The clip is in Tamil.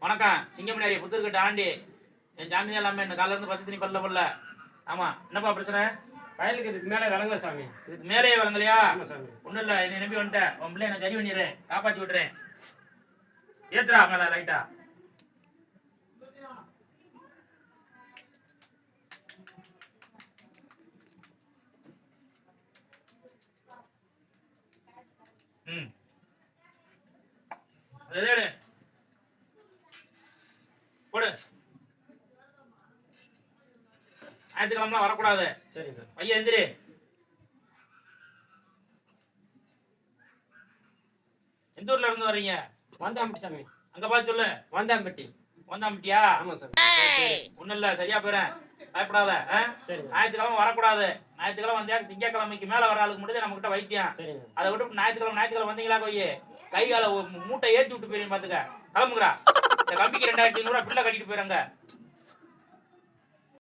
வணக்கம். சிங்கமணி புத்தூர்கிட்ட ஆண்டி. என் ஜாமீன் எல்லாமே என்ன காலைல இருந்து பச்சை தண்ணி பல்ல. ஆமா, என்னப்பா பிரச்சனை? வயலுக்கு இதுக்கு மேலே விளங்கல சாமி. இதுக்கு மேலேயே விளங்கலையா? ஆமா சாமி. ஒன்றும் இல்லை, என்னை நம்பி வந்துட்டேன். உன் பிள்ளை நான் சரி பண்ணிடுறேன், காப்பாற்றி விட்டுறேன். ஏத்துறா மேல லைட்டா. ம், அது போடு. ஞாயிற்றுக்கிழமெல்லாம் வரக்கூடாது. சரிங்க சார். ஐயா எந்திரி. எந்த ஊர்ல இருந்து வர்றீங்க? வந்தாம்பட்டி சாமி. அங்க பார்த்து சொல்லு. வந்தாம்பட்டி. வந்தாம்பட்டியா? ஆமா சார். ஒண்ணும் இல்ல, சரியா போயிறேன், பயப்படாத. சரிங்க. ஞாயிற்றுக்கிழமை வரக்கூடாது. ஞாயிற்றுக்கிழமை வந்தியா திங்கக்கிழமைக்கு மேல வர ஆளுக்கு முடிஞ்சு நம்ம கிட்ட வைத்தியம். சரிங்க. அதை விட்டு ஞாயிற்றுக்கிழமை வந்தீங்களா கொய்யே கை கால மூட்டை ஏற்றி விட்டு போயிருங்க. பாத்துக்க, கிளம்புகிறா. இந்த கம்பிக்கு 2500 பிள்ளை கட்டிட்டு போயிறாங்க.